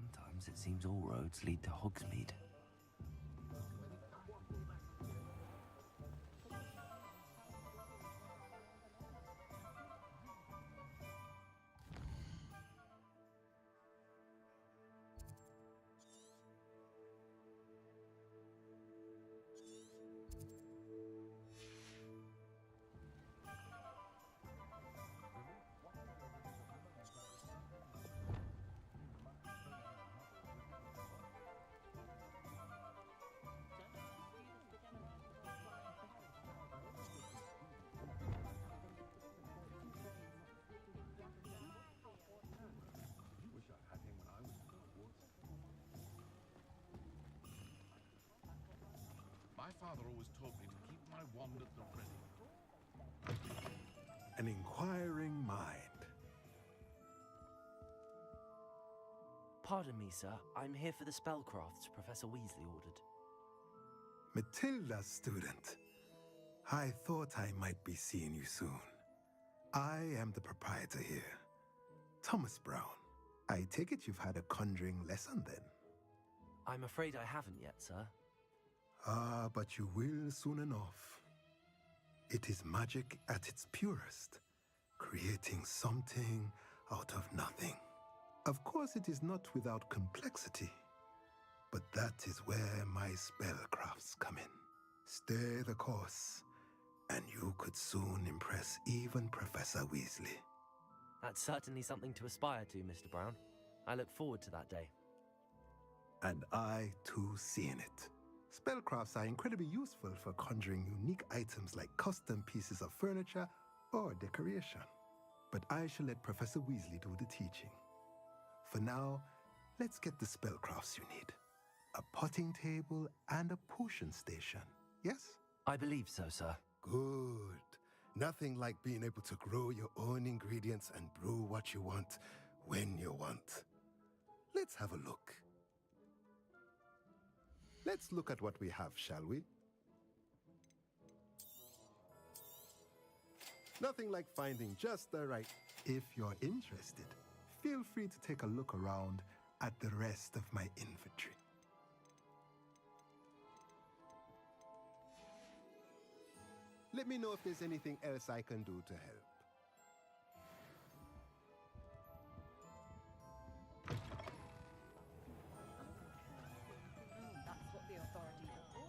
Sometimes it seems all roads lead to Hogsmeade. My father always taught me to keep my wand at the ready. An inquiring mind. Pardon me, sir. I'm here for the spellcrafts Professor Weasley ordered. Matilda's student. I thought I might be seeing you soon. I am the proprietor here, Thomas Brown. I take it you've had a conjuring lesson then? I'm afraid I haven't yet, sir. Ah, but you will soon enough. It is magic at its purest, creating something out of nothing. Of course, it is not without complexity, but that is where my spellcrafts come in. Stay the course, and you could soon impress even Professor Weasley. That's certainly something to aspire to, Mr. Brown. I look forward to that day. And I, too, see in it. Spellcrafts are incredibly useful for conjuring unique items like custom pieces of furniture or decoration. But I shall let Professor Weasley do the teaching. For now, let's get the spellcrafts you need. A potting table and a potion station, yes? I believe so, sir. Good. Nothing like being able to grow your own ingredients and brew what you want when you want. Let's have a look. Let's look at what we have, shall we? Nothing like finding just the right. If you're interested, feel free to take a look around at the rest of my inventory. Let me know if there's anything else I can do to help. That's what the authorities are for.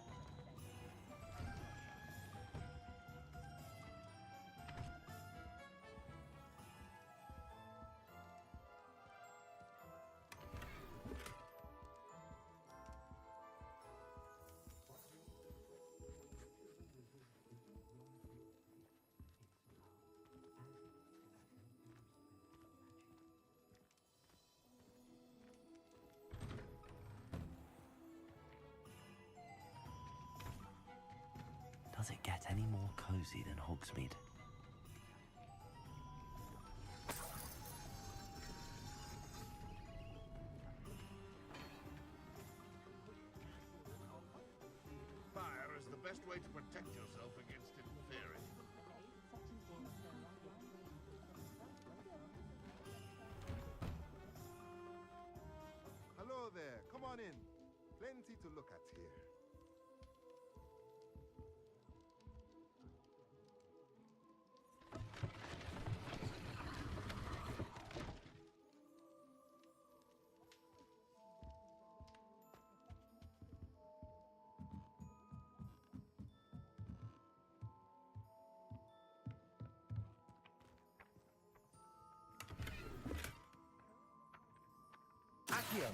Does it get any more cozy than Hogsmeade? Fire is the best way to protect yourself against interfering. Hello there, come on in. Plenty to look at here. Accio!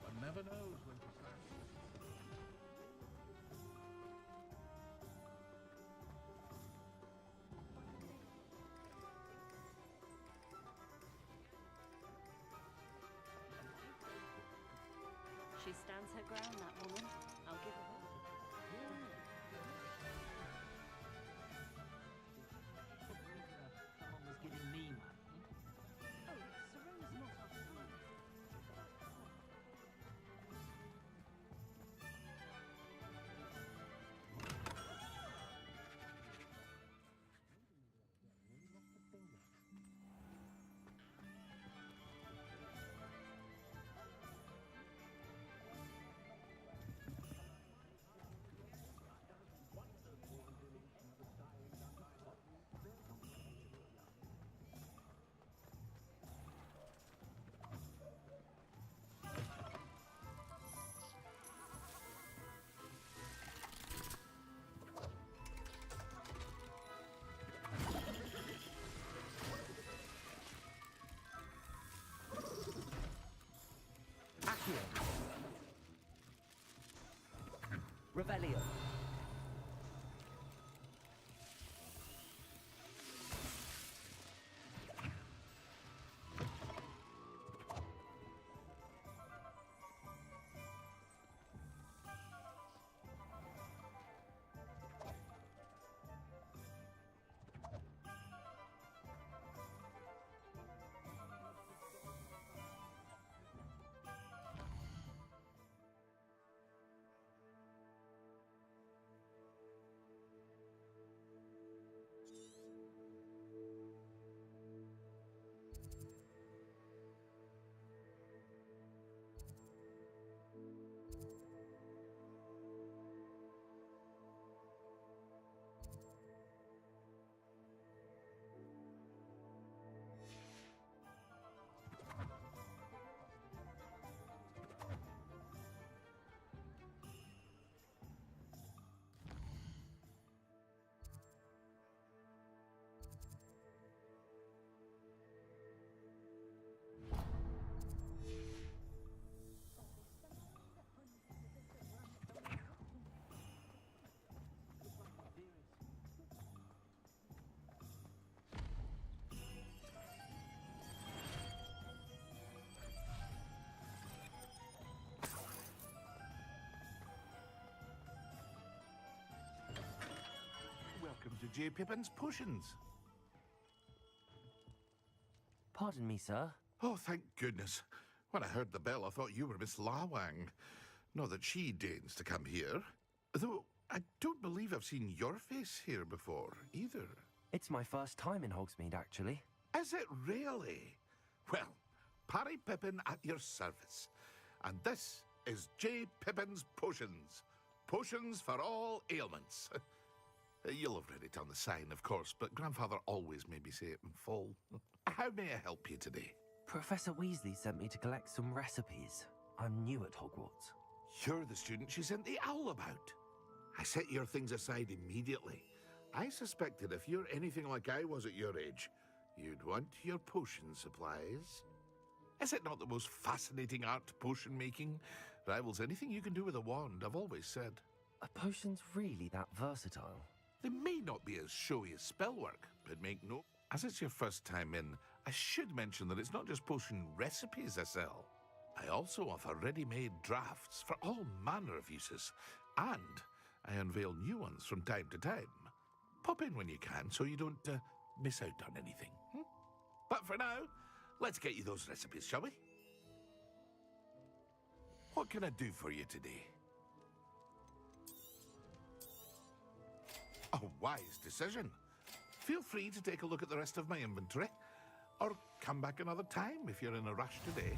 One never knows when to start. She stands her ground, that woman. I'll give her that. Someone was giving me money. Oh, Serena's not our friend. Revelio. Welcome to J. Pippin's Potions. Pardon me, sir. Oh, thank goodness. When I heard the bell, I thought you were Miss Lawang. Not that she deigns to come here. Though I don't believe I've seen your face here before, either. It's my first time in Hogsmeade, actually. Is it really? Well, Parry Pippin at your service. And this is J. Pippin's Potions. Potions for all ailments. You'll have read it on the sign, of course, but Grandfather always made me say it in full. How may I help you today? Professor Weasley sent me to collect some recipes. I'm new at Hogwarts. You're the student she sent the owl about. I set your things aside immediately. I suspected if you're anything like I was at your age, you'd want your potion supplies. Is it not the most fascinating art, potion making? Rivals anything you can do with a wand, I've always said. Are potions really that versatile? They may not be as showy as spellwork, but make no... As it's your first time in, I should mention that it's not just potion recipes I sell. I also offer ready-made drafts for all manner of uses, and I unveil new ones from time to time. Pop in when you can so you don't miss out on anything. But for now, let's get you those recipes, shall we? What can I do for you today? A wise decision. Feel free to take a look at the rest of my inventory, or come back another time if you're in a rush today.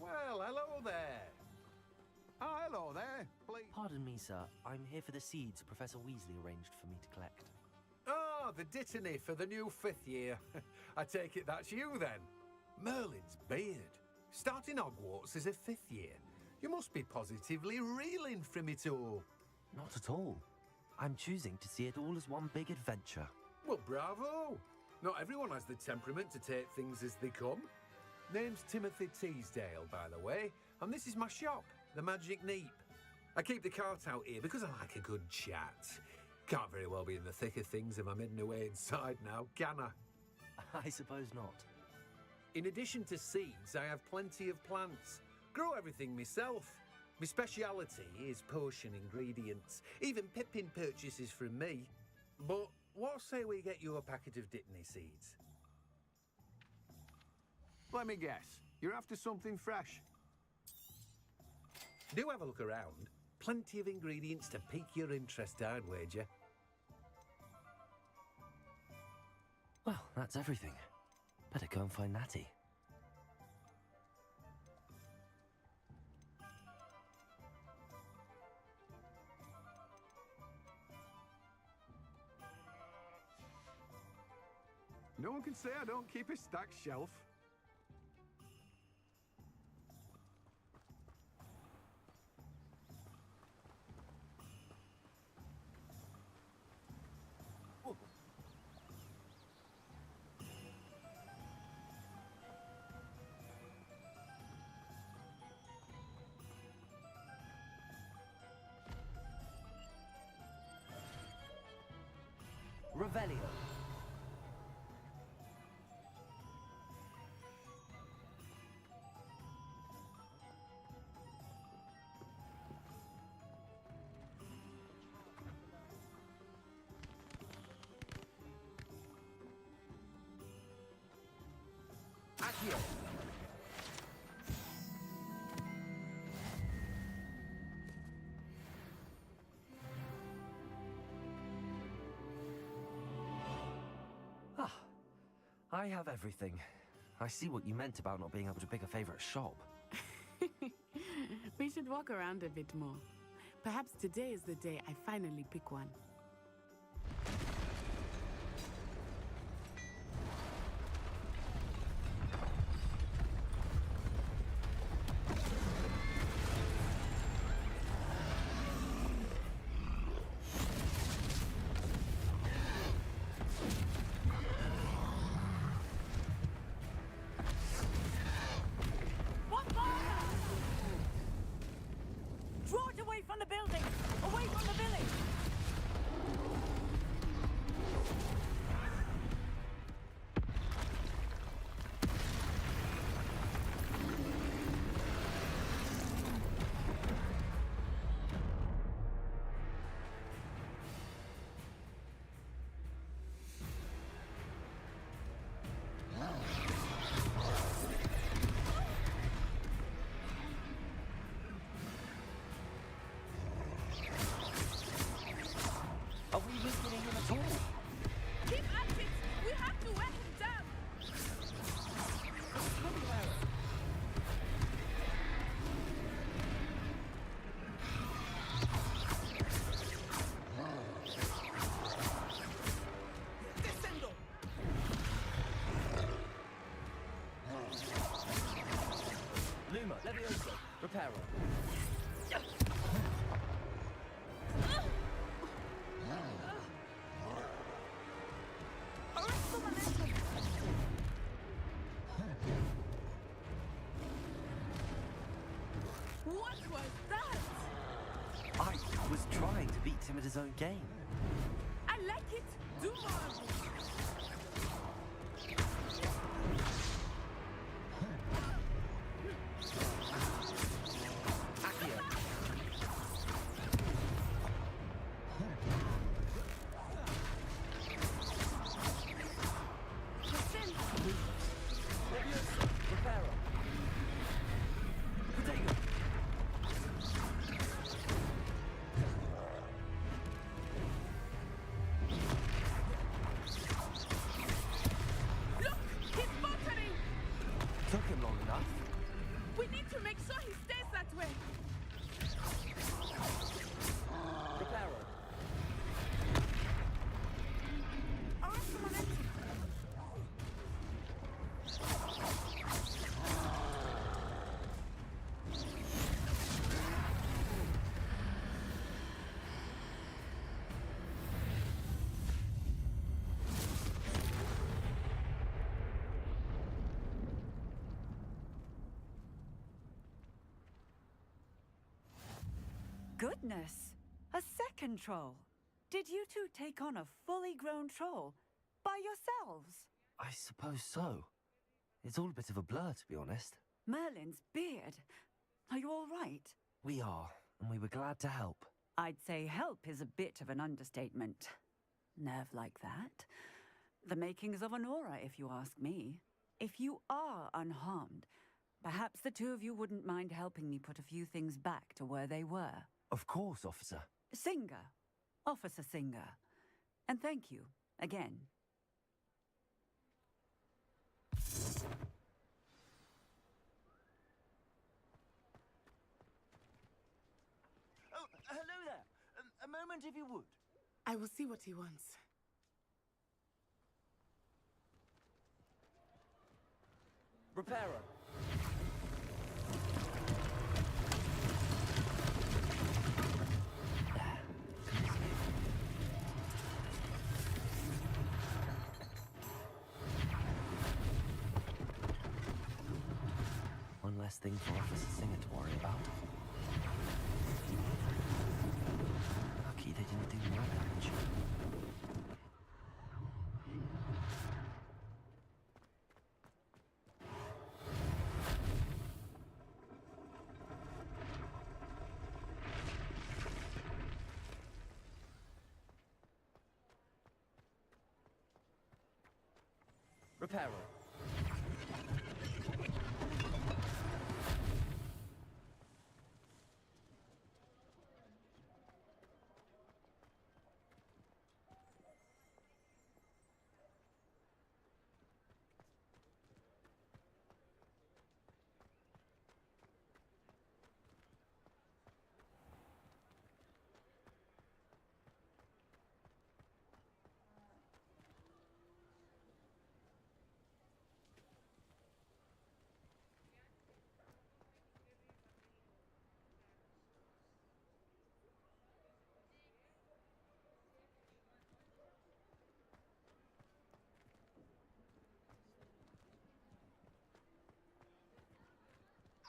Well, hello there. Oh, hello there. Please. Pardon me, sir. I'm here for the seeds Professor Weasley arranged for me to collect. Oh, the dittany for the new 5th year. I take it that's you then. Merlin's beard. Starting Hogwarts as a 5th year. You must be positively reeling from it all. Not at all. I'm choosing to see it all as one big adventure. Well, bravo. Not everyone has the temperament to take things as they come. Name's Timothy Teasdale, by the way, and this is my shop, the Magic Neep. I keep the cart out here because I like a good chat. Can't very well be in the thick of things if I'm hidden away inside now, can I? I suppose not. In addition to seeds, I have plenty of plants. Grow everything myself. My speciality is potion ingredients. Even Pippin purchases from me. But what say we get you a packet of Dittany seeds? Let me guess. You're after something fresh. Do have a look around. Plenty of ingredients to pique your interest, I'd wager. That's everything. Better go and find Natty. No one can say I don't keep a stacked shelf. Revelio. Accio. Ah, I have everything. I see what you meant about not being able to pick a favorite shop. We should walk around a bit more. Perhaps today is the day I finally pick one. Draw it away from the building! Away from the village! Are we weakening him at all? Keep at it! We have to wear him down! Descendo! Luma, Levioso, Reparo. What was that? I was trying to beat him at his own game. I like it! Do more! Accio. Levioso, Reparo. Potato. Look! He's faltering! Took him long enough. We need to make sure he stays that way! Reparo. Goodness! A second troll! Did you two take on a fully grown troll? By yourselves? I suppose so. It's all a bit of a blur, to be honest. Merlin's beard. Are you all right? We are, and we were glad to help. I'd say help is a bit of an understatement. Nerve like that. The makings of an aura, if you ask me. If you are unharmed, perhaps the two of you wouldn't mind helping me put a few things back to where they were. Of course, officer. Singer. Officer Singer. And thank you, again. moment if you would. I will see what he wants. Repairer. One less thing for Officer Singer to worry about. Lucky they didn't do more damage. Repairer.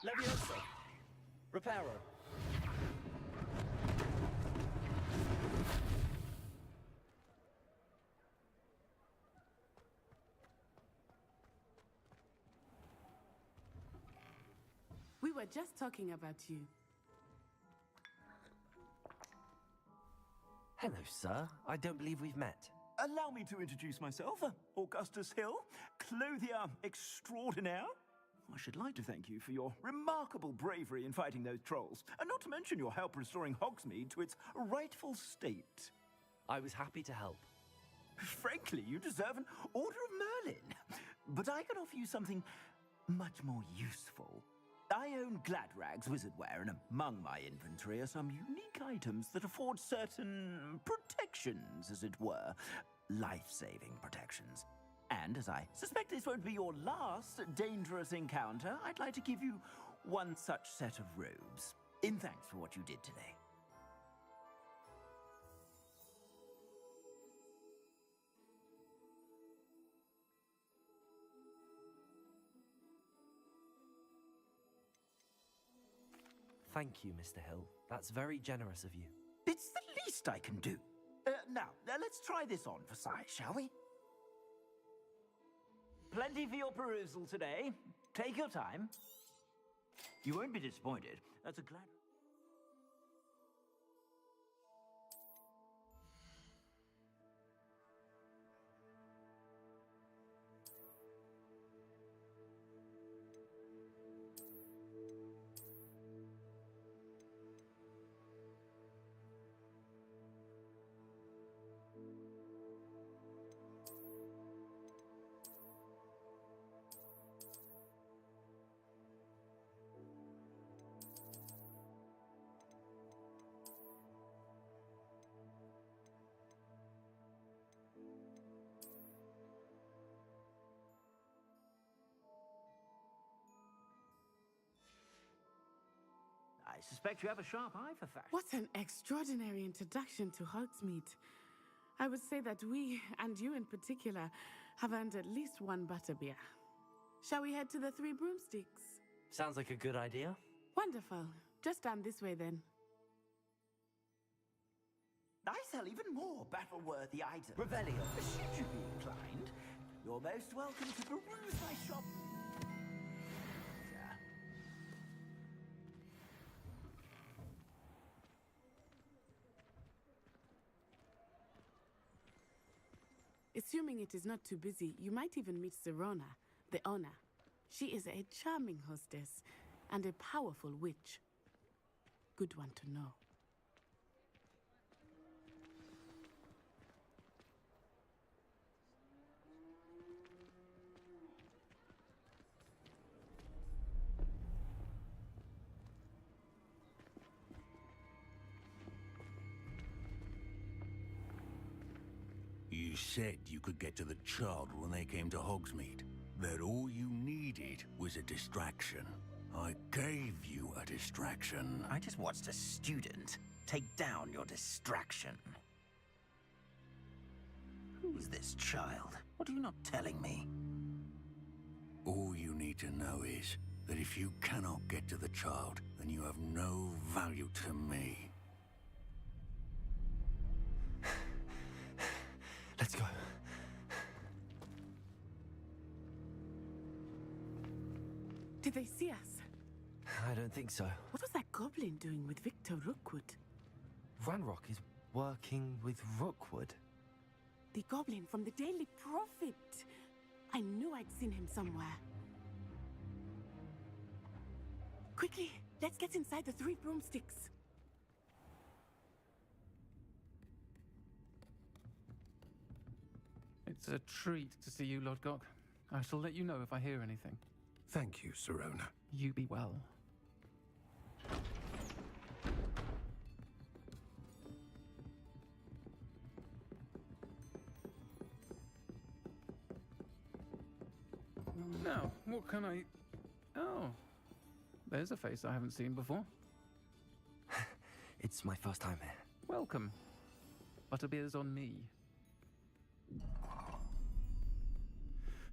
Leviosa. Repairer. We were just talking about you. Hello, sir. I don't believe we've met. Allow me to introduce myself, Augustus Hill, clothier extraordinaire. I should like to thank you for your remarkable bravery in fighting those trolls, and not to mention your help restoring Hogsmeade to its rightful state. I was happy to help. Frankly, you deserve an Order of Merlin. But I can offer you something much more useful. I own Gladrag's wizardware, and among my inventory are some unique items that afford certain protections, as it were. Life-saving protections. And as I suspect this won't be your last dangerous encounter, I'd like to give you one such set of robes, in thanks for what you did today. Thank you, Mr. Hill. That's very generous of you. It's the least I can do. Now, let's try this on for size, shall we? Plenty for your perusal today. Take your time. You won't be disappointed. That's a glad... I suspect you have a sharp eye for fashion. What an extraordinary introduction to Hogsmeade. I would say that we, and you in particular, have earned at least one butterbeer. Shall we head to the Three Broomsticks? Sounds like a good idea. Wonderful. Just down this way then. I sell even more battle-worthy items. Revelio. Should you be inclined, you're most welcome to peruse my shop. Assuming it is not too busy, you might even meet Serona, the owner. She is a charming hostess and a powerful witch. Good one to know. You said you could get to the child when they came to Hogsmeade. That all you needed was a distraction. I gave you a distraction. I just watched a student take down your distraction. Who's this child? What are you not telling me? All you need to know is that if you cannot get to the child, then you have no value to me. Let's go. Did they see us? I don't think so. What was that goblin doing with Victor Rookwood? Ranrock is working with Rookwood. The goblin from the Daily Prophet. I knew I'd seen him somewhere. Quickly, let's get inside the 3 broomsticks. It's a treat to see you, Lodgok. I shall let you know if I hear anything. Thank you, Sirona. You be well. Now, what can I... Oh, there's a face I haven't seen before. It's my first time here. Welcome. Butterbeer's on me.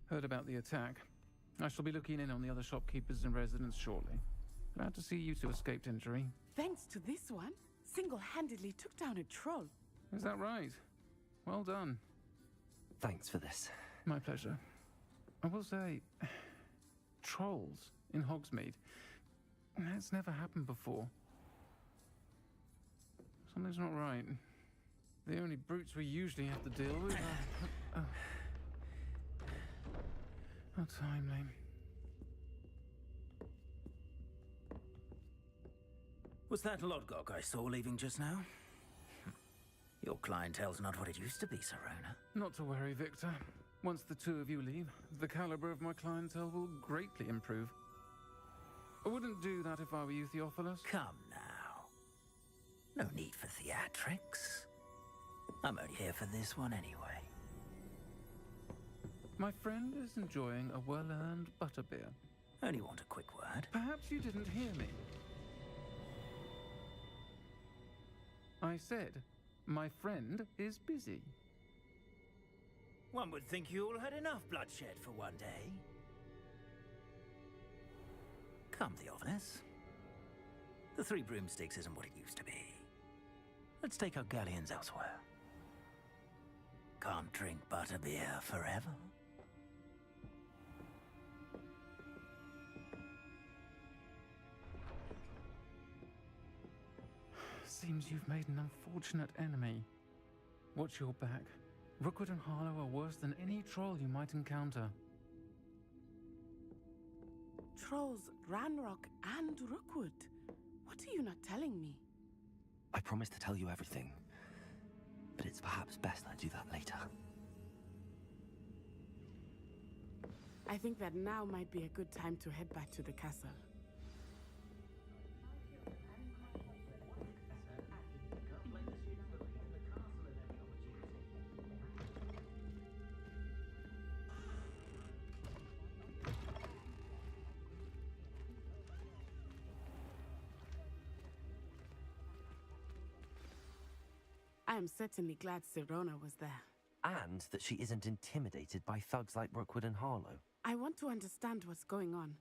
Heard about the attack. I shall be looking in on the other shopkeepers and residents shortly. Glad to see you two escaped injury. Thanks to this one, single-handedly took down a troll. Is that right? Well done. Thanks for this. My pleasure. I will say, trolls in Hogsmeade. That's never happened before. Something's not right. The only brutes we usually have to deal with are... How timely. Was that Lodgok I saw leaving just now? Your clientele's not what it used to be, Sirona. Not to worry, Victor. Once the two of you leave, the caliber of my clientele will greatly improve. I wouldn't do that if I were you, Theophilus. Come now. No need for theatrics. I'm only here for this one anyway. My friend is enjoying a well-earned butterbeer. Only want a quick word. Perhaps you didn't hear me. I said, my friend is busy. One would think you all had enough bloodshed for one day. Come, Theophilus. The 3 broomsticks isn't what it used to be. Let's take our galleons elsewhere. Can't drink butterbeer forever. Seems you've made an unfortunate enemy. Watch your back. Rookwood and Harlow are worse than any troll you might encounter. Trolls, Ranrock, and Rookwood. What are you not telling me? I promise to tell you everything, but it's perhaps best I do that later. I think that now might be a good time to head back to the castle. I am certainly glad Sirona was there. And that she isn't intimidated by thugs like Rookwood and Harlow. I want to understand what's going on,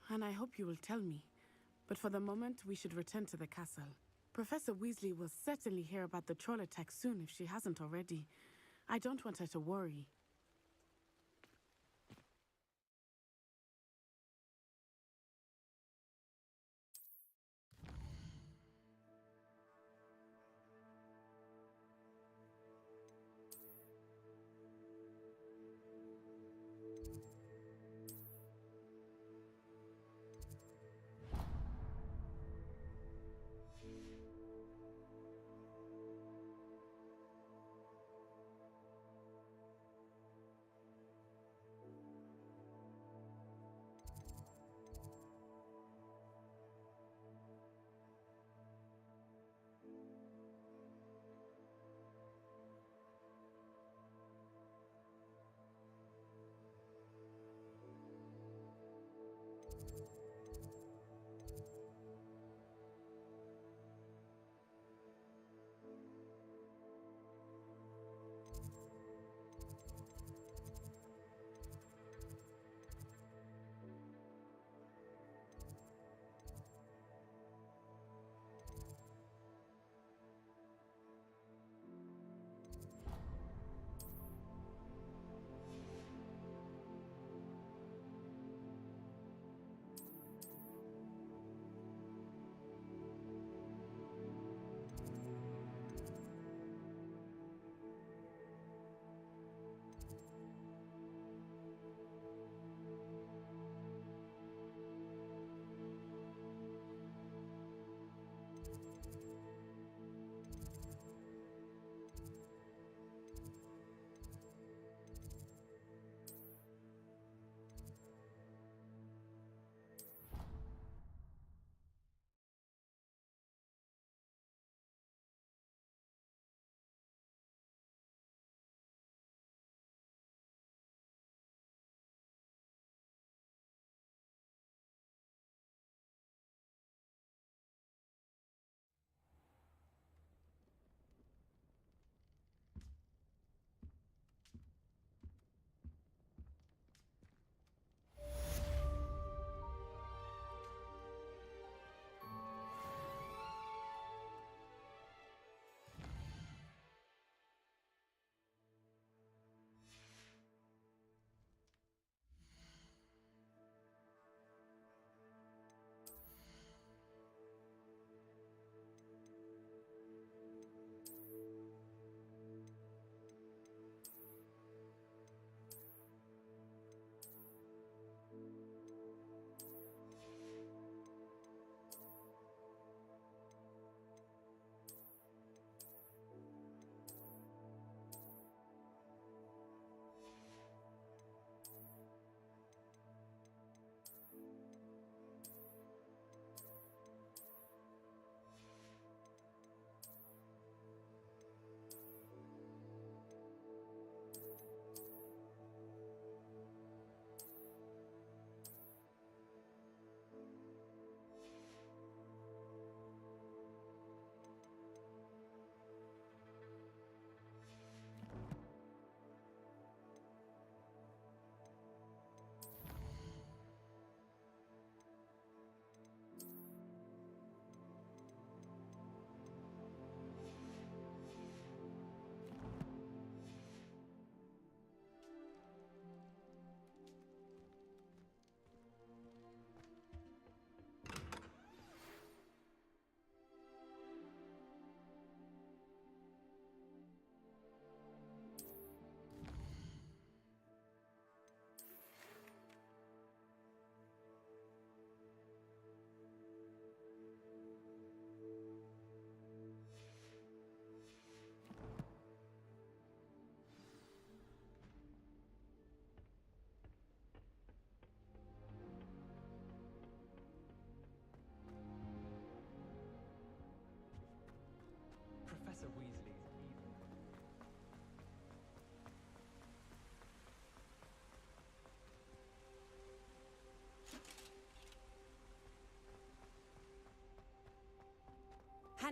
and I hope you will tell me. But for the moment, we should return to the castle. Professor Weasley will certainly hear about the troll attack soon if she hasn't already. I don't want her to worry.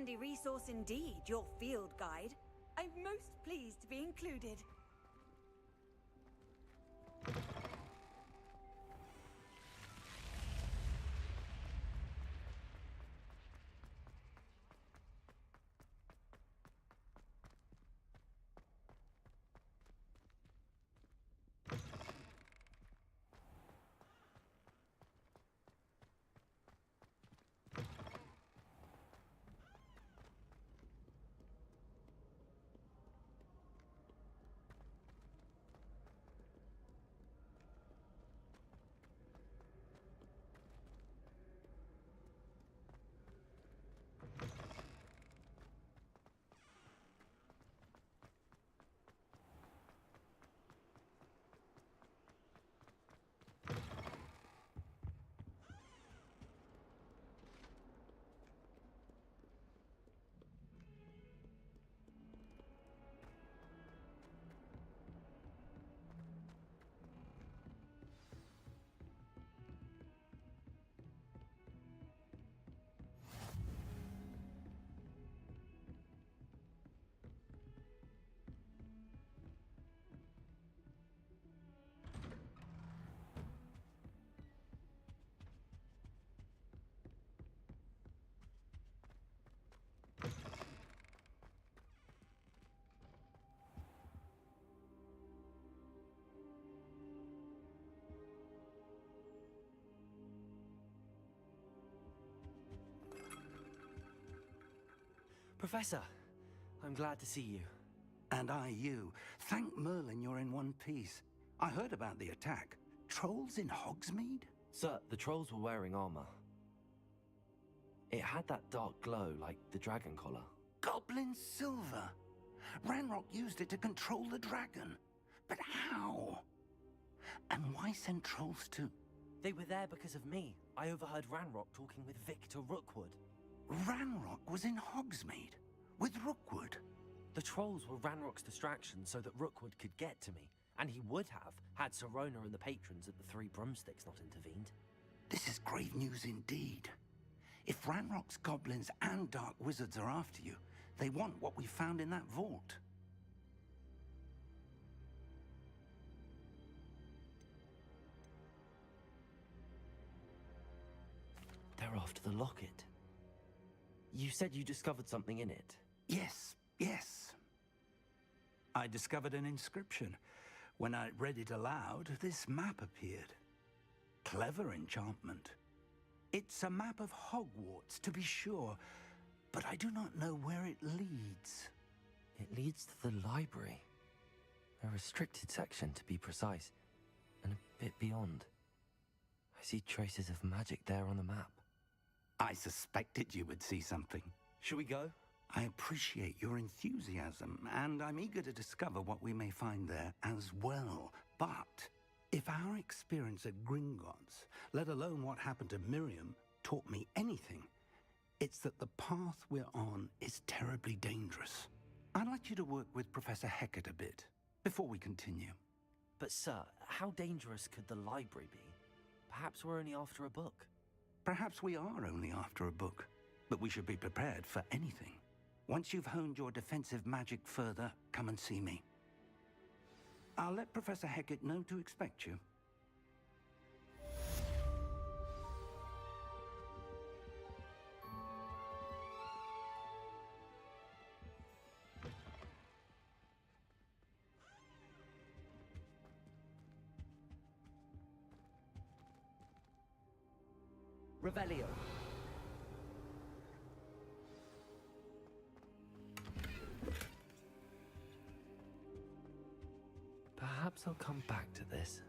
handy resource indeed, your field guide. I'm most pleased to be included. Professor, I'm glad to see you. And I you. Thank Merlin you're in one piece. I heard about the attack. Trolls in Hogsmeade? Sir, the trolls were wearing armor. It had that dark glow like the dragon collar. Goblin silver. Ranrock used it to control the dragon. But how? And why send trolls to... They were there because of me. I overheard Ranrock talking with Victor Rookwood. Ranrock was in Hogsmeade with Rookwood. The trolls were Ranrock's distraction so that Rookwood could get to me. And he would have, had Sirona and the patrons at the Three Broomsticks not intervened. This is grave news indeed. If Ranrock's goblins and dark wizards are after you, they want what we found in that vault. They're after the locket. You said you discovered something in it. Yes. I discovered an inscription. When I read it aloud, this map appeared. Clever enchantment. It's a map of Hogwarts, to be sure, but I do not know where it leads. It leads to the library. A restricted section, to be precise, and a bit beyond. I see traces of magic there on the map. I suspected you would see something. Shall we go? I appreciate your enthusiasm, and I'm eager to discover what we may find there as well. But if our experience at Gringotts, let alone what happened to Miriam, taught me anything, it's that the path we're on is terribly dangerous. I'd like you to work with Professor Hecat a bit before we continue. But sir, how dangerous could the library be? Perhaps we're only after a book. Perhaps we are only after a book, but we should be prepared for anything. Once you've honed your defensive magic further, come and see me. I'll let Professor Hecat know to expect you. Revelio. Perhaps I'll come back to this.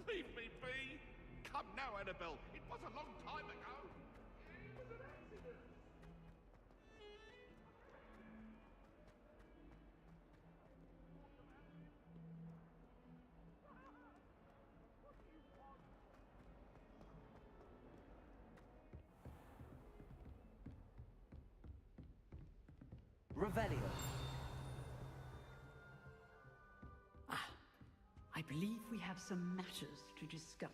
Leave me be! Come now, Annabelle. It was a long time ago. Revelio. I believe we have some matters to discuss.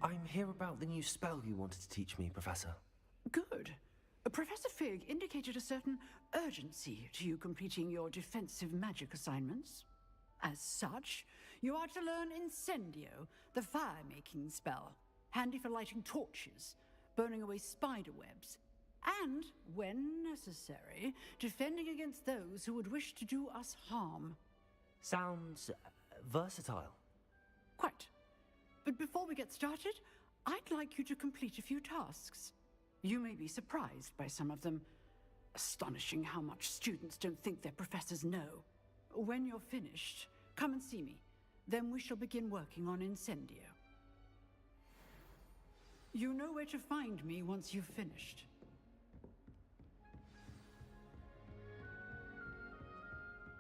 I'm here about the new spell you wanted to teach me, Professor. Good. Professor Fig indicated a certain urgency to you completing your defensive magic assignments. As such, you are to learn Incendio, the fire-making spell, handy for lighting torches, burning away spider webs, and, when necessary, defending against those who would wish to do us harm. Sounds versatile. Quite. But before we get started, I'd like you to complete a few tasks. You may be surprised by some of them. Astonishing how much students don't think their professors know. When you're finished, come and see me. Then we shall begin working on Incendio. You know where to find me once you've finished.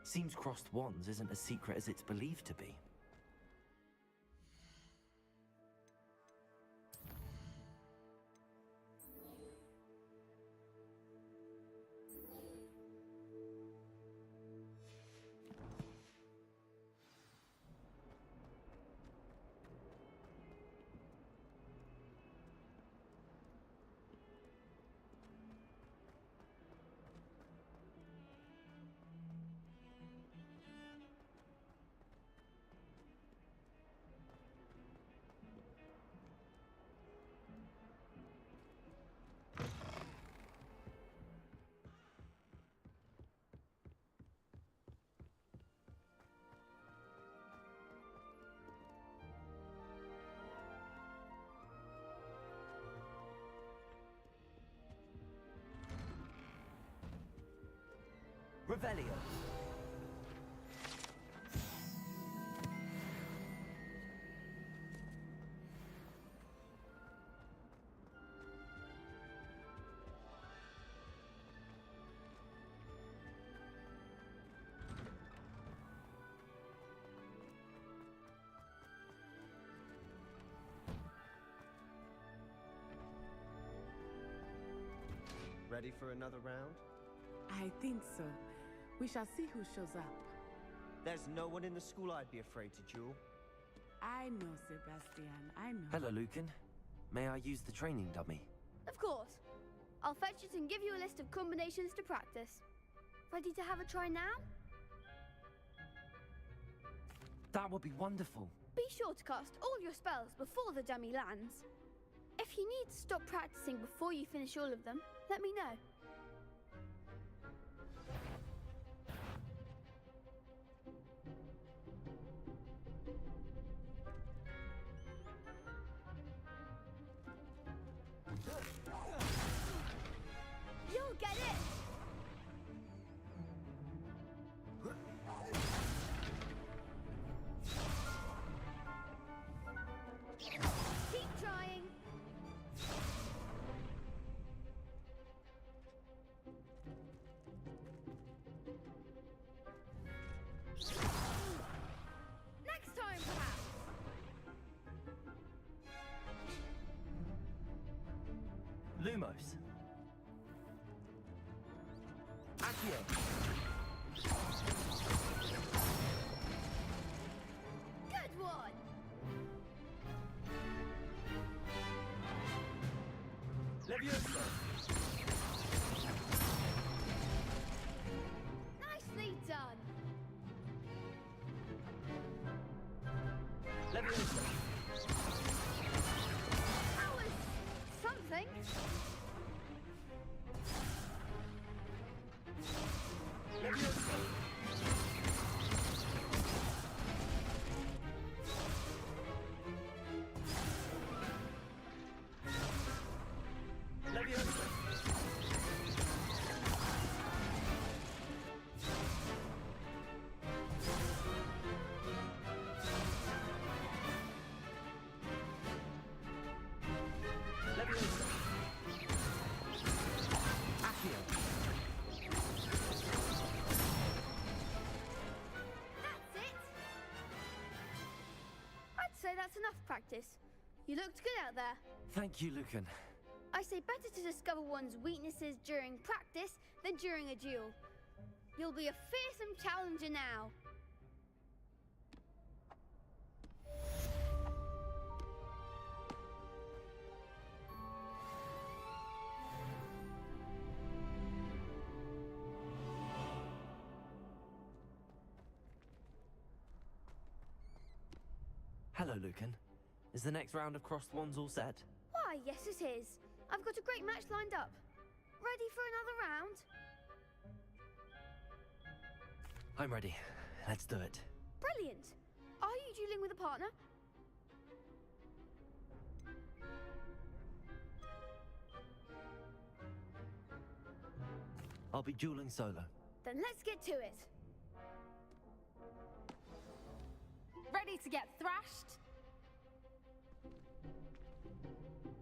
Seems crossed wands isn't as secret as it's believed to be. Revelio. Ready for another round? I think so. We shall see who shows up. There's no one in the school I'd be afraid to duel. I know, Sebastian. I know. Hello, Lucan. May I use the training dummy? Of course. I'll fetch it and give you a list of combinations to practice. Ready to have a try now? That would be wonderful. Be sure to cast all your spells before the dummy lands. If you need to stop practicing before you finish all of them, let me know. You'll get it! Keep trying! Next time, perhaps! Lumos. Accio. Good one! Levioso. Nicely done! Levioso. That was something. Levioso. Levioso. practice. You looked good out there. Thank you, Lucan. I say better to discover one's weaknesses during practice than during a duel. You'll be a fearsome challenger now. Hello, Lucan. Is the next round of crossed wands all set? Why, yes it is. I've got a great match lined up. Ready for another round? I'm ready. Let's do it. Brilliant. Are you dueling with a partner? I'll be dueling solo. Then let's get to it. Ready to get thrashed?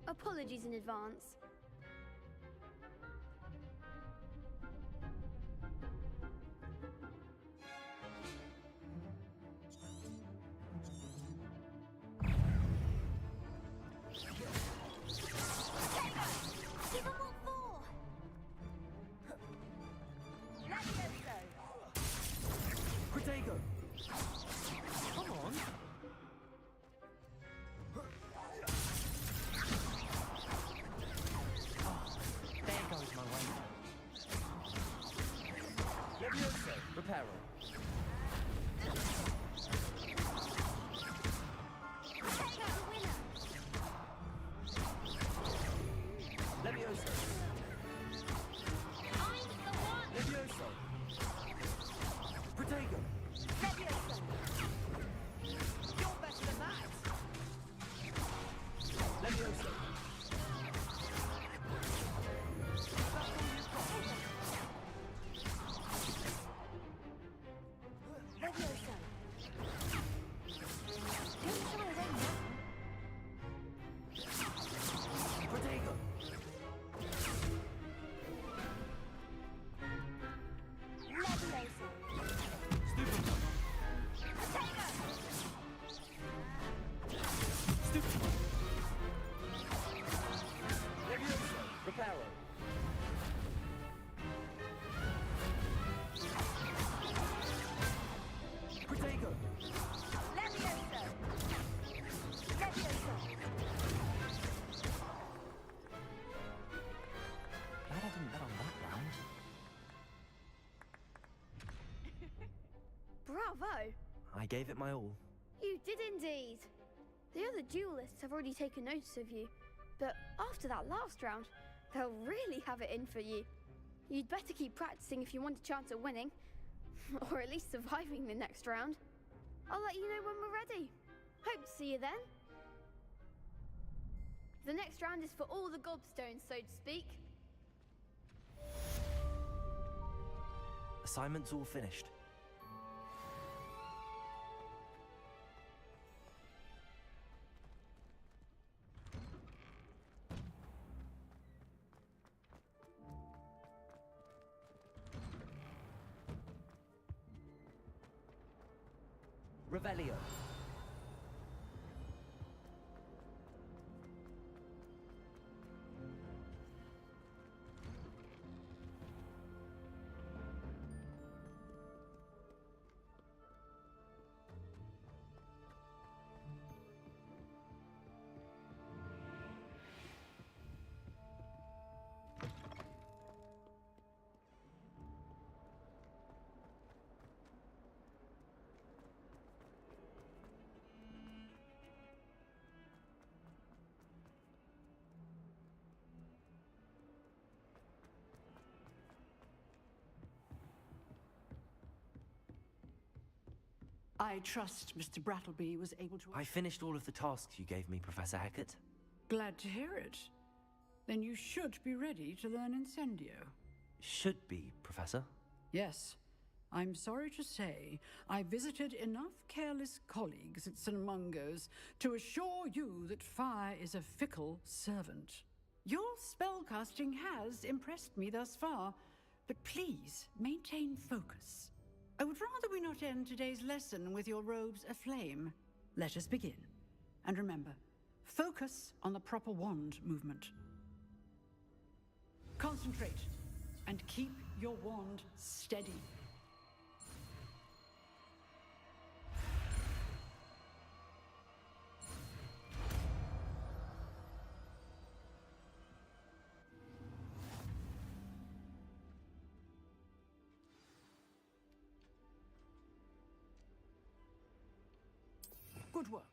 Apologies in advance. Give 'em all four! Levioso! Protego! Come on! There goes my way. Levioso! Reparo. Levioso! I'm the one! Levioso! Protego! Levioso! You're better than that! Levioso! Levioso! Don't shy away now. Protego! Levioso! Stupid! Protego! Stupid! Levioso! Reparo! Protego! Levioso! Levioso! Glad I didn't bet on that round. Bravo! I gave it my all. You did indeed. The other duelists have already taken notice of you, but after that last round, they'll really have it in for you. You'd better keep practicing if you want a chance at winning, or at least surviving the next round. I'll let you know when we're ready. Hope to see you then. The next round is for all the gobstones, so to speak. Assignment's all finished. Revelio. I trust Mr. Brattleby was able to... I finished all of the tasks you gave me, Professor Hackett. Glad to hear it. Then you should be ready to learn Incendio. Should be, Professor. Yes. I'm sorry to say, I visited enough careless colleagues at St. Mungo's to assure you that fire is a fickle servant. Your spellcasting has impressed me thus far, but please maintain focus. I would rather we not end today's lesson with your robes aflame. Let us begin. And remember, focus on the proper wand movement. Concentrate, and keep your wand steady. Good work.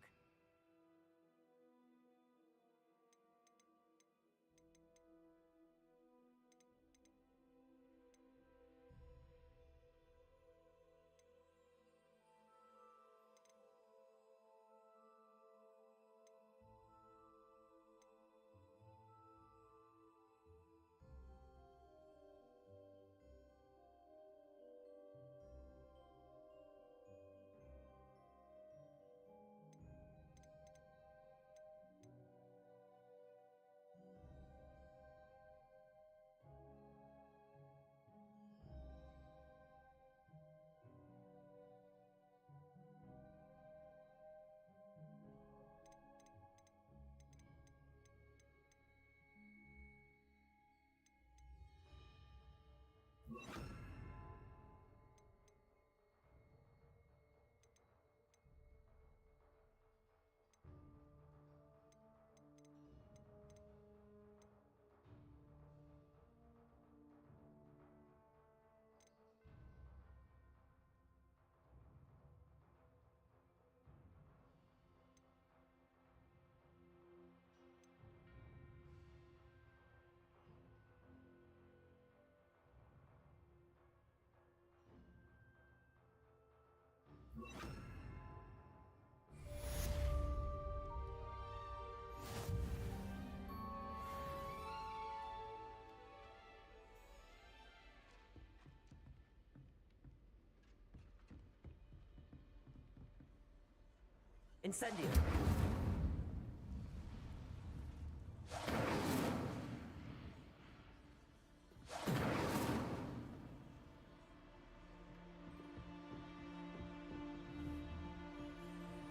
Incendio!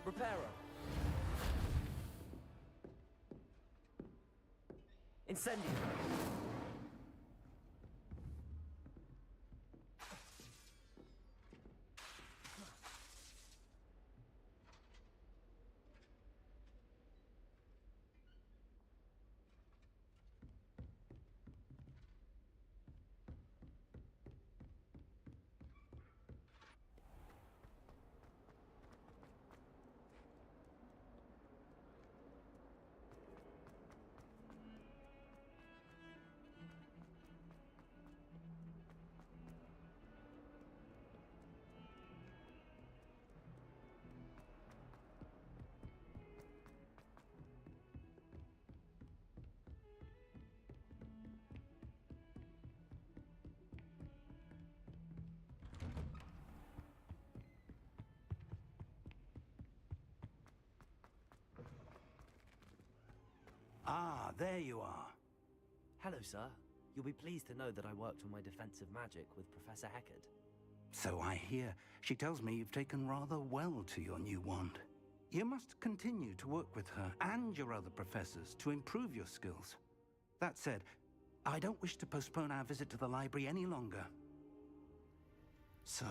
Reparo! Incendio! Ah, there you are. Hello, sir. You'll be pleased to know that I worked on my defensive magic with Professor Heckard. So I hear. She tells me you've taken rather well to your new wand. You must continue to work with her and your other professors to improve your skills. That said, I don't wish to postpone our visit to the library any longer. So,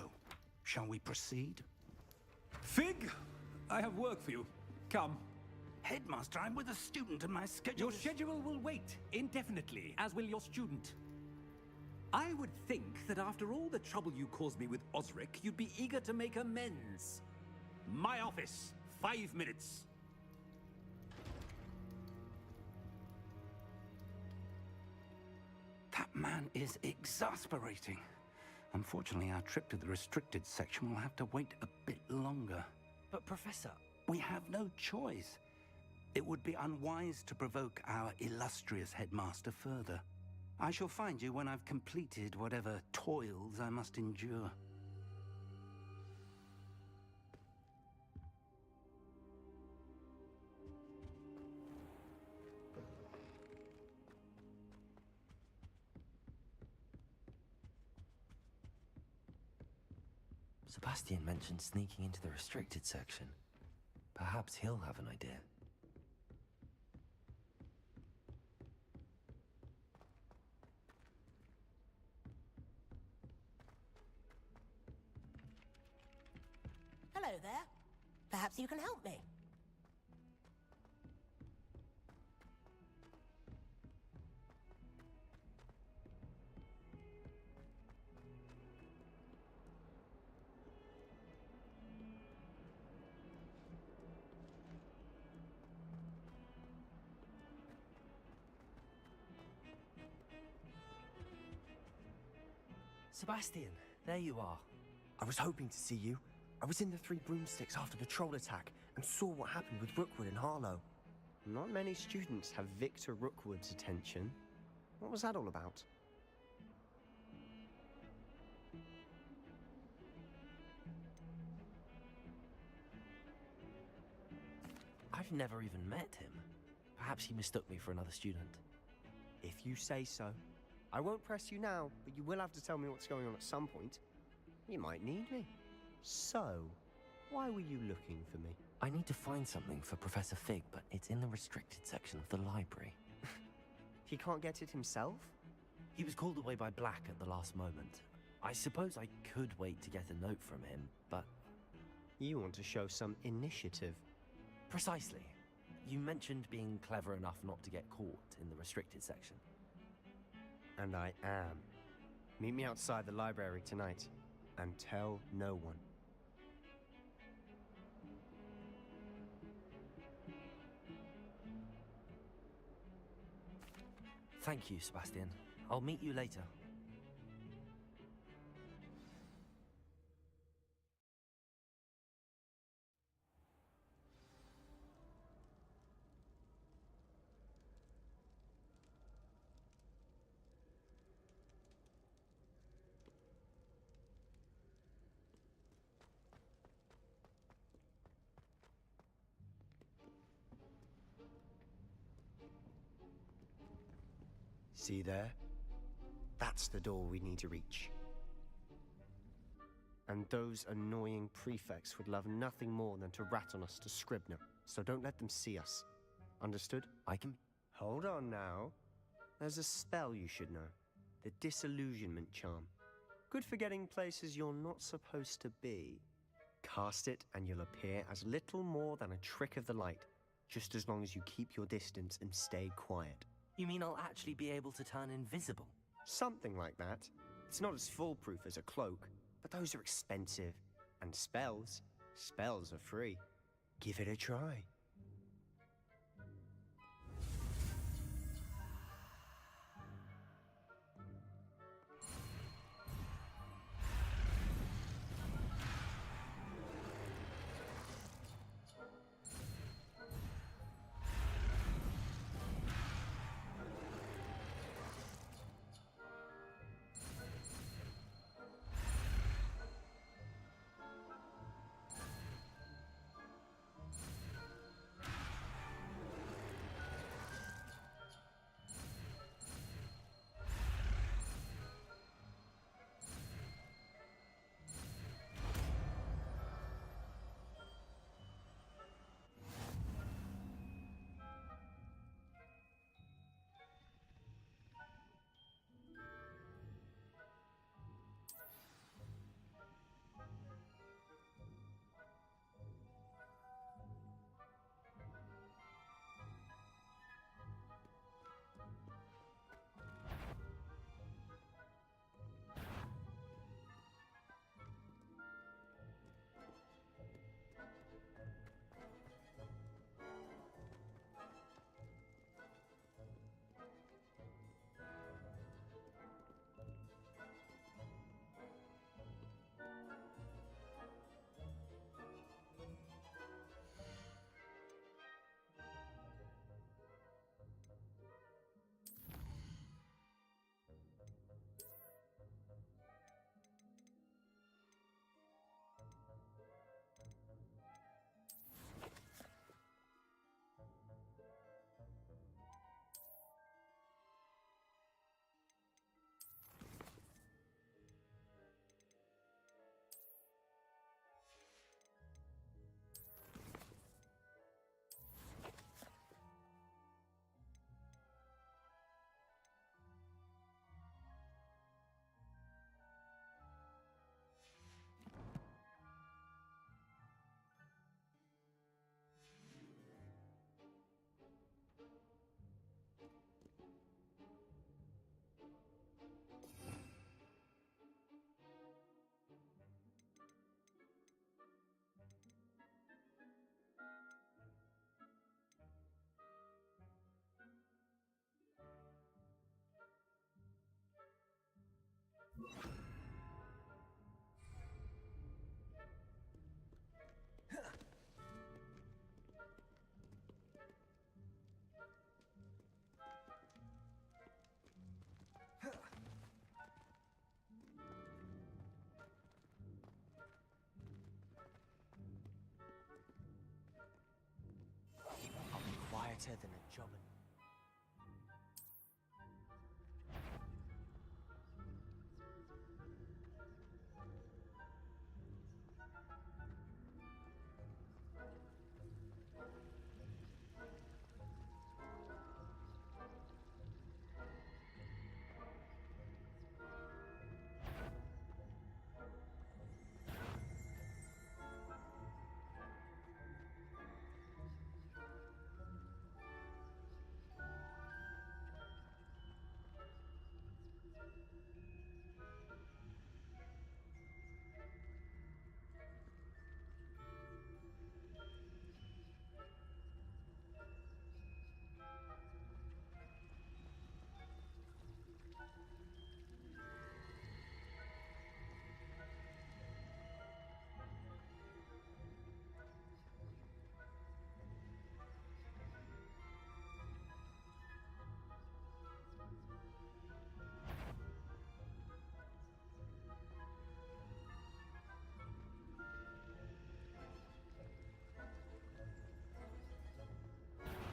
shall we proceed? Fig, I have work for you. Come. Headmaster, I'm with a student and my schedule Your schedule will wait indefinitely, as will your student. I would think that after all the trouble you caused me with Osric, you'd be eager to make amends. My office, 5 minutes. That man is exasperating. Unfortunately, our trip to the restricted section will have to wait a bit longer. But, Professor... We have no choice. It would be unwise to provoke our illustrious headmaster further. I shall find you when I've completed whatever toils I must endure. Sebastian mentioned sneaking into the restricted section. Perhaps he'll have an idea. Hello there. Perhaps you can help me. Sebastian, there you are. I was hoping to see you. I was in the Three Broomsticks after the troll attack and saw what happened with Rookwood and Harlow. Not many students have Victor Rookwood's attention. What was that all about? I've never even met him. Perhaps he mistook me for another student. If you say so. I won't press you now, but you will have to tell me what's going on at some point. You might need me. So, why were you looking for me? I need to find something for Professor Fig, but it's in the restricted section of the library. He can't get it himself? He was called away by Black at the last moment. I suppose I could wait to get a note from him, but... You want to show some initiative. Precisely. You mentioned being clever enough not to get caught in the restricted section. And I am. Meet me outside the library tonight, and tell no one. Thank you, Sebastian. I'll meet you later. See there? That's the door we need to reach. And those annoying prefects would love nothing more than to rat on us to Scribner, so don't let them see us. Understood? I can... Hold on now. There's a spell you should know. The Disillusionment Charm. Good for getting places you're not supposed to be. Cast it and you'll appear as little more than a trick of the light, just as long as you keep your distance and stay quiet. You mean I'll actually be able to turn invisible? Something like that. It's not as foolproof as a cloak, but those are expensive. And spells are free. Give it a try. jobbing.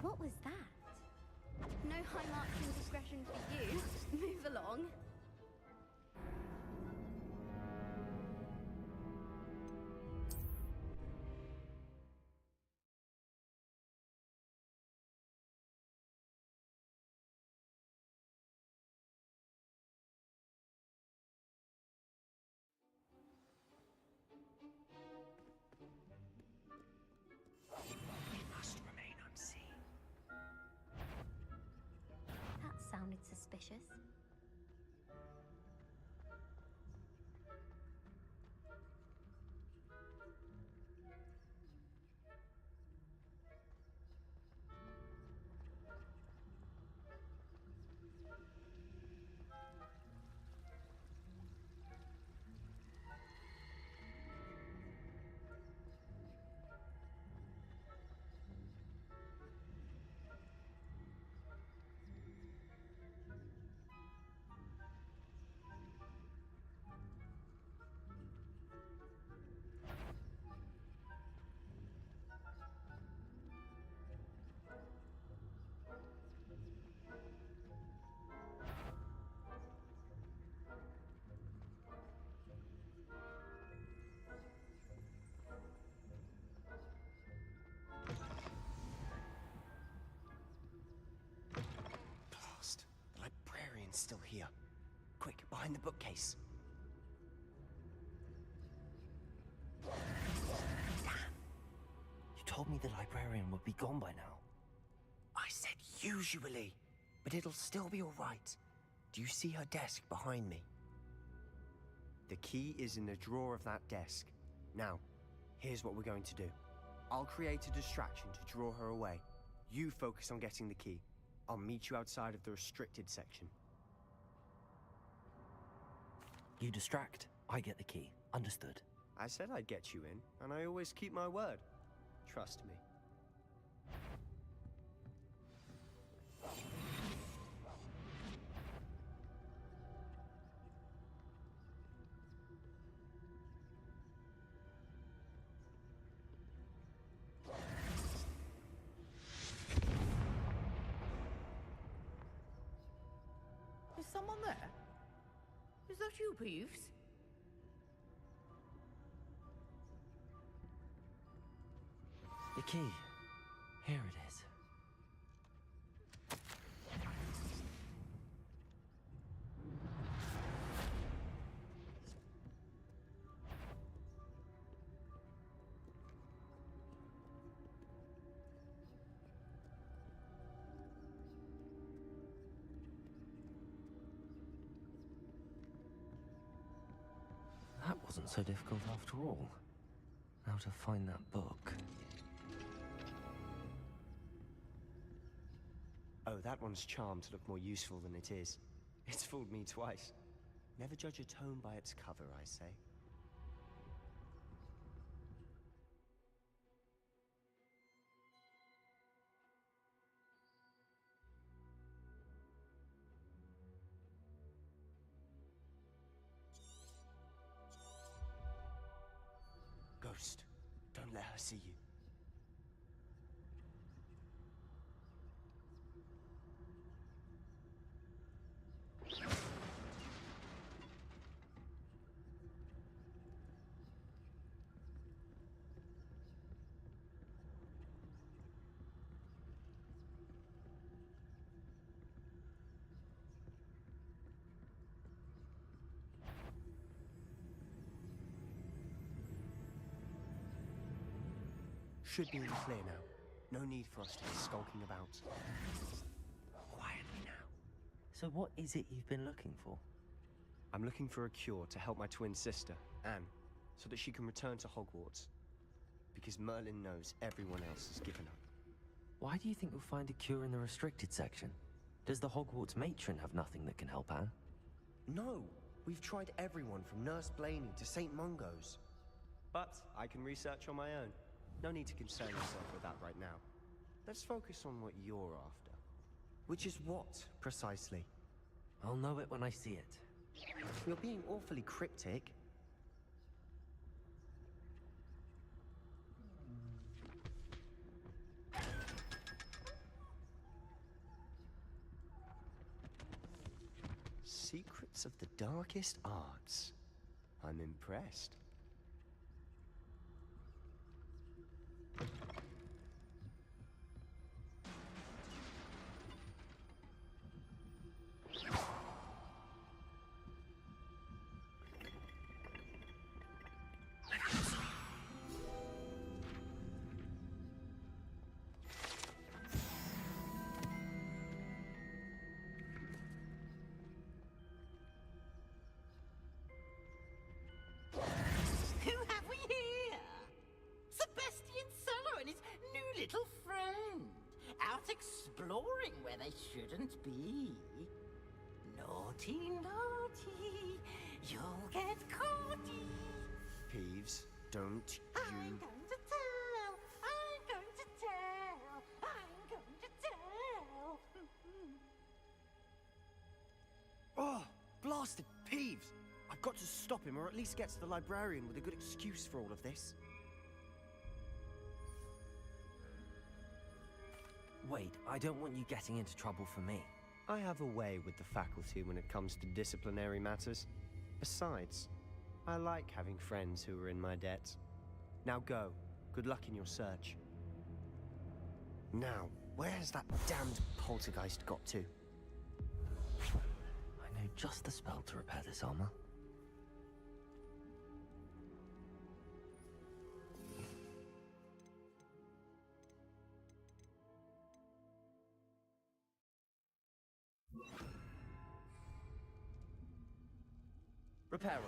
What was that? No high marks in discretion for you. Move along. Must remain unseen. That sounded suspicious. Blast. The librarian's still here. Quick, behind the bookcase. You told me the librarian would be gone by now. I said usually, but it'll still be all right. Do you see her desk behind me? The key is in the drawer of that desk. Now, here's what we're going to do. I'll create a distraction to draw her away. You focus on getting the key. I'll meet you outside of the restricted section. You distract, I get the key. Understood. I said I'd get you in, and I always keep my word. Trust me. Is someone there? Is that you, Peeves? The key. Here it is. That wasn't so difficult after all. Now to find that book. Oh, that one's charmed to look more useful than it is. It's fooled me twice. Never judge a tome by its cover, I say. Ghost, don't let her see you. should be in the clear now. No need for us to be skulking about. Quietly now. So what is it you've been looking for? I'm looking for a cure to help my twin sister, Anne, so that she can return to Hogwarts. Because Merlin knows everyone else has given up. Why do you think you'll find a cure in the restricted section? Does the Hogwarts matron have nothing that can help Anne? No! We've tried everyone from Nurse Blaney to St. Mungo's. But I can research on my own. No need to concern yourself with that right now. Let's focus on what you're after. Which is what, precisely? I'll know it when I see it. You're being awfully cryptic. Secrets of the darkest arts. I'm impressed. Who have we here? Sebastian Cello and his new little friend. Out exploring where they shouldn't be. Naughty, naughty. You'll get caughty. Peeves, don't I'm you... going to tell. I'm going to tell. I'm going to tell. Oh, blasted Peeves! I've got to stop him, or at least get to the librarian with a good excuse for all of this. Wait, I don't want you getting into trouble for me. I have a way with the faculty when it comes to disciplinary matters. Besides, I like having friends who are in my debt. Now go. Good luck in your search. Now, where has that damned poltergeist got to? I know just the spell to repair this armor. Repairer.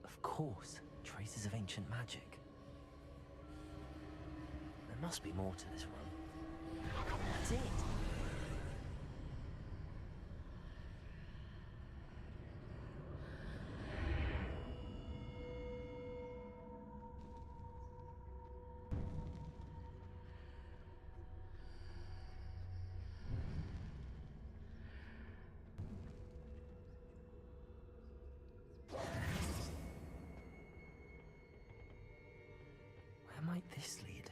Of course, traces of ancient magic. There must be more to this run. That's it. Where might this lead?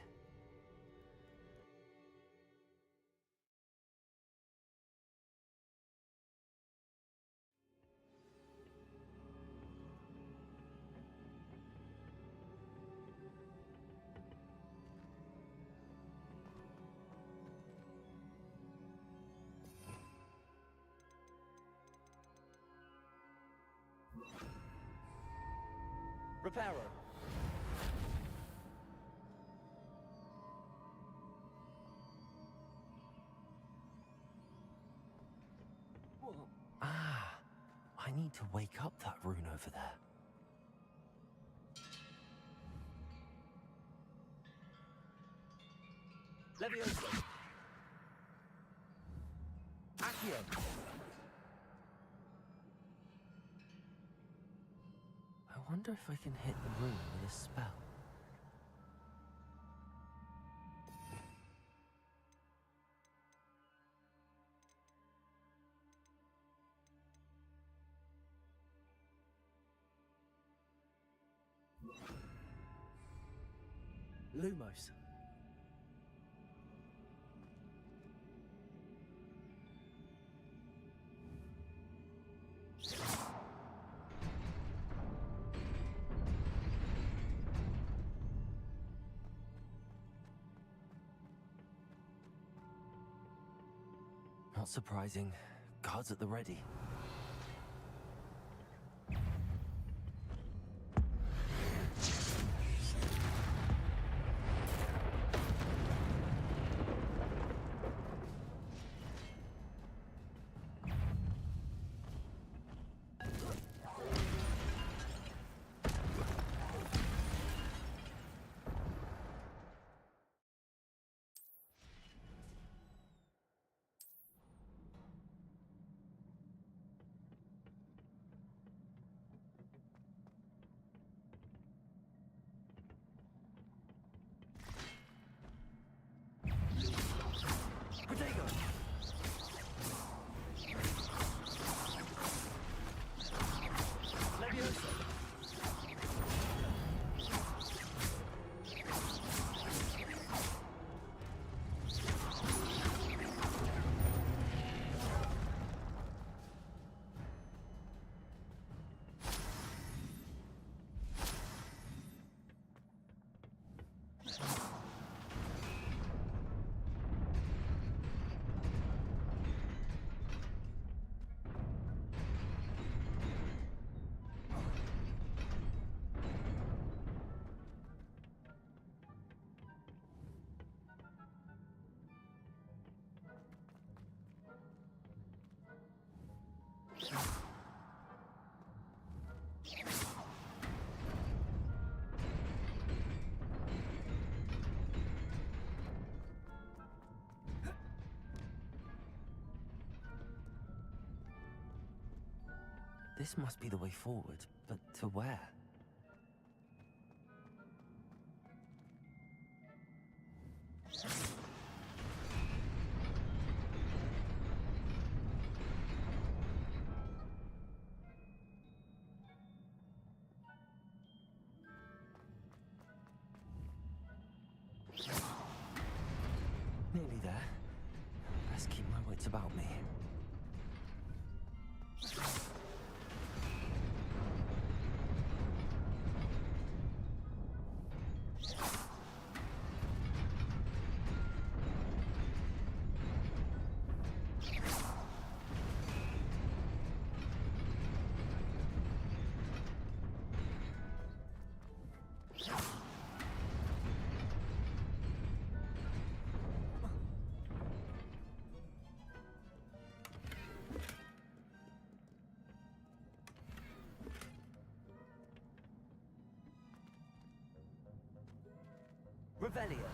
Repairer. Ah, I need to wake up that rune over there. Leviosa. Accio. I wonder if I can hit the rune with a spell. Lumos. Not surprising. Guards at the ready. This must be the way forward, but to where? Nearly there. Best keep my wits about me. Revelio.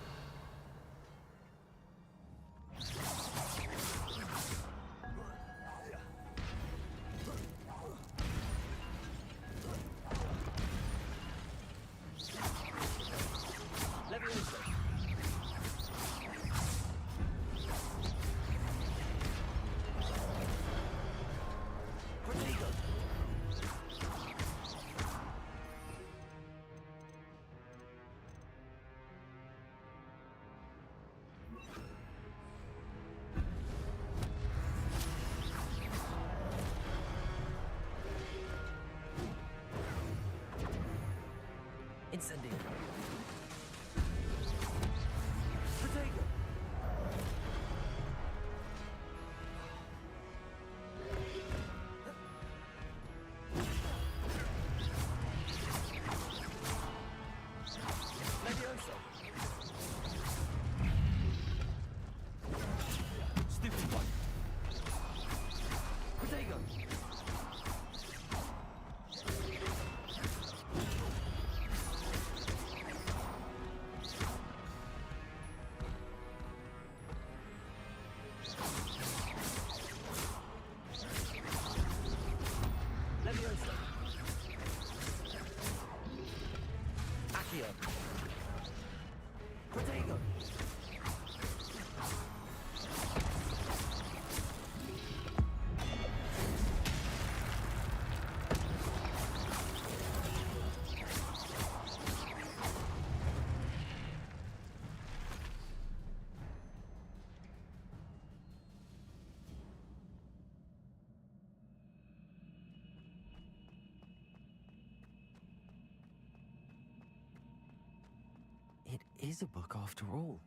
is a book after all.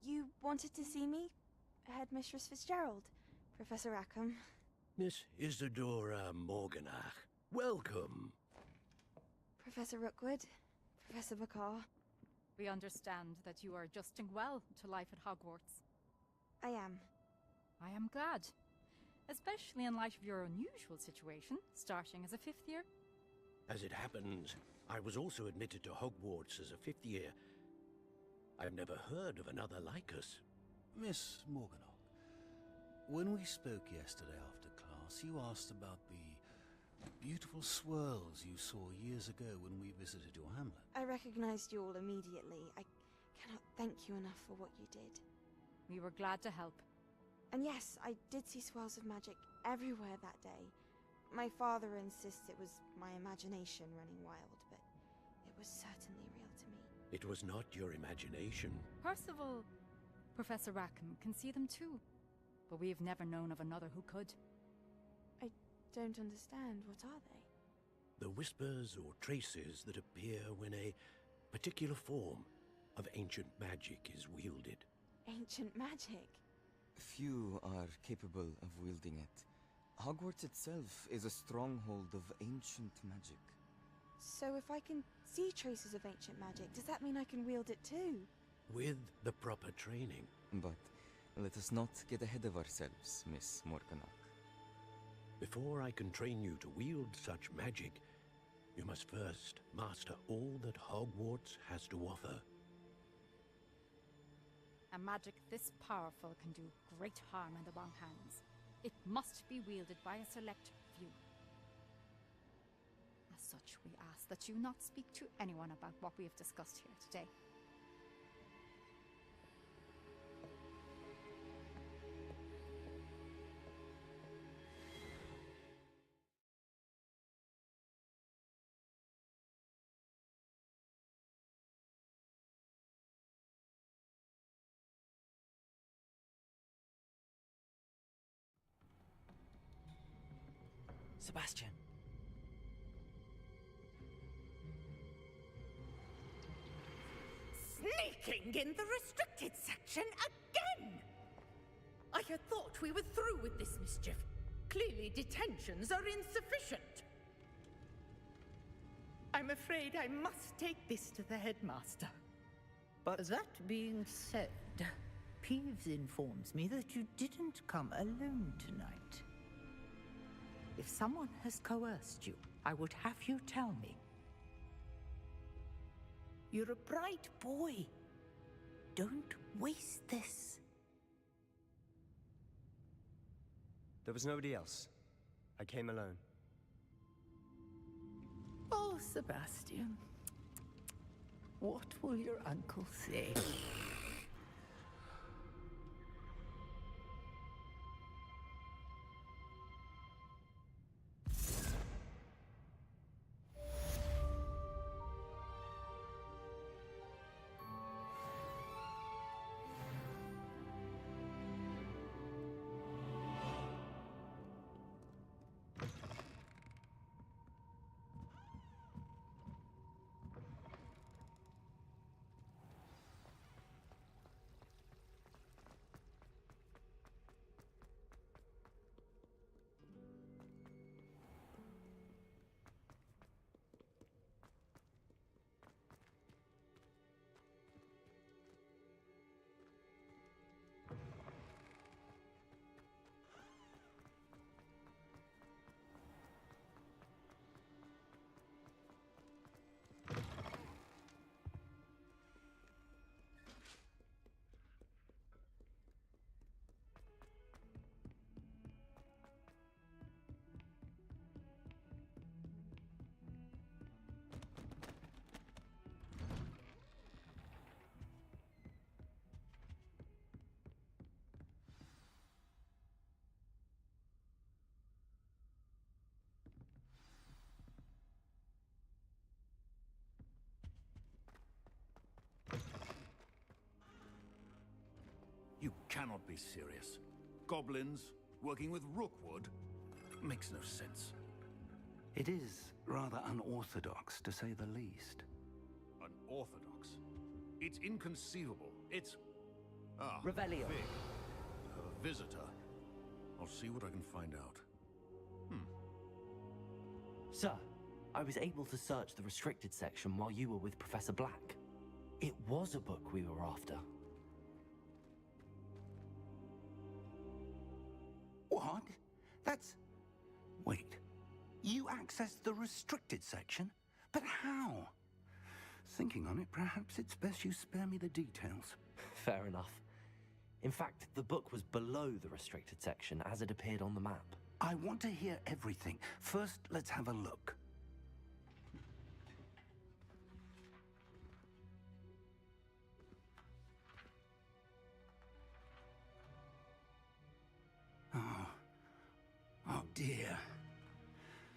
You wanted to see me? Headmistress Fitzgerald, Professor Rackham. Miss Isadora Morganach, welcome. Professor Rookwood, Professor Bakar. We understand that you are adjusting well to life at Hogwarts. I am. I am glad. Especially in light of your unusual situation, starting as a 5th year. As it happens, I was also admitted to Hogwarts as a 5th year. I've never heard of another like us. Miss Morganach, when we spoke yesterday after class, you asked about the beautiful swirls you saw years ago when we visited your hamlet. I recognized you all immediately. I cannot thank you enough for what you did. We were glad to help. And yes, I did see swirls of magic everywhere that day. My father insists it was my imagination running wild, but it was certainly real to me. It was not your imagination. Percival, Professor Rackham can see them too. But we have never known of another who could. I don't understand. What are they? The whispers or traces that appear when a particular form of ancient magic is wielded. Ancient magic? Few are capable of wielding it. Hogwarts itself is a stronghold of ancient magic. So if I can see traces of ancient magic, does that mean I can wield it too? With the proper training. But let us not get ahead of ourselves, Miss Morganach. Before I can train you to wield such magic, you must first master all that Hogwarts has to offer. A magic this powerful can do great harm in the wrong hands. It must be wielded by a select few. As such, we ask that you not speak to anyone about what we have discussed here today. Sebastian. Sneaking in the restricted section again! I had thought we were through with this mischief. Clearly detentions are insufficient. I'm afraid I must take this to the headmaster. But that being said, Peeves informs me that you didn't come alone tonight. If someone has coerced you, I would have you tell me. You're a bright boy. Don't waste this. There was nobody else. I came alone. Oh, Sebastian. What will your uncle say? You cannot be serious. Goblins working with Rookwood? Makes no sense. It is rather unorthodox, to say the least. Unorthodox? It's inconceivable. It's... Revelio. Fig. A visitor. I'll see what I can find out. Sir, I was able to search the restricted section while you were with Professor Black. It was a book we were after. What? That's... Wait. You accessed the restricted section? But how? Thinking on it, perhaps it's best you spare me the details. Fair enough. In fact, the book was below the restricted section as it appeared on the map. I want to hear everything. First, let's have a look. Oh dear.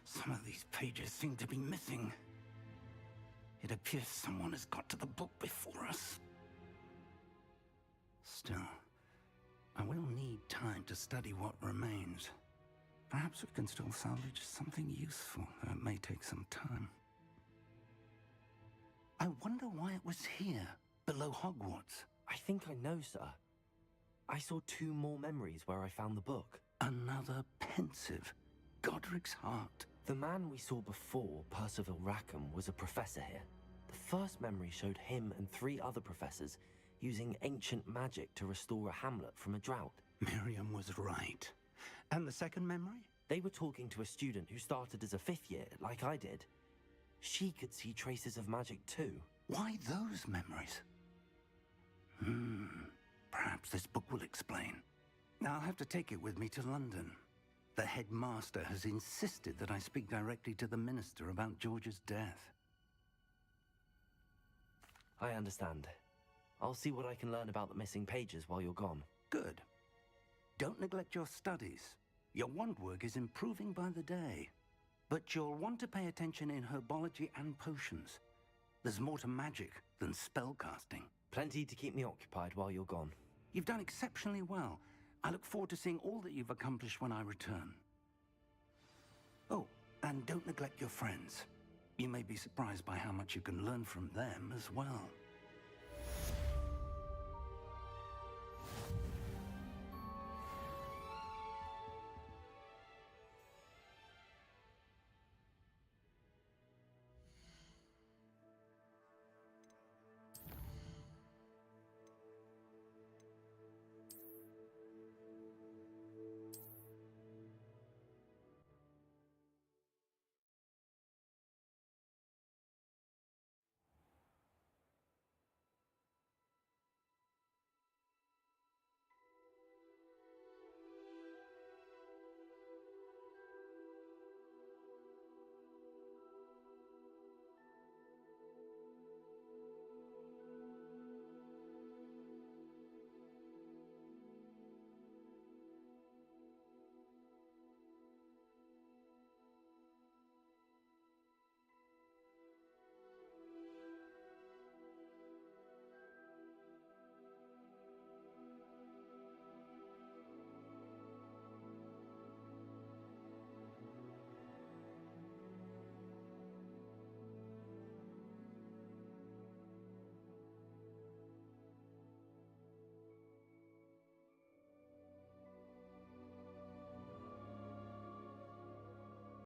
Some of these pages seem to be missing. It appears someone has got to the book before us. Still, I will need time to study what remains. Perhaps we can still salvage something useful, though it may take some time. I wonder why it was here, below Hogwarts. I think I know, sir. I saw 2 more memories where I found the book. Another pensive. Godric's heart. The man we saw before, Percival Rackham, was a professor here. The first memory showed him and 3 other professors using ancient magic to restore a hamlet from a drought. Miriam was right. And the second memory? They were talking to a student who started as a 5th year, like I did. She could see traces of magic too. Why those memories? Perhaps this book will explain. I'll have to take it with me to London. The headmaster has insisted that I speak directly to the minister about George's death. I understand. I'll see what I can learn about the missing pages while you're gone. Good. Don't neglect your studies. Your wand work is improving by the day. But you'll want to pay attention in herbology and potions. There's more to magic than spellcasting. Plenty to keep me occupied while you're gone. You've done exceptionally well. I look forward to seeing all that you've accomplished when I return. Oh, and don't neglect your friends. You may be surprised by how much you can learn from them as well.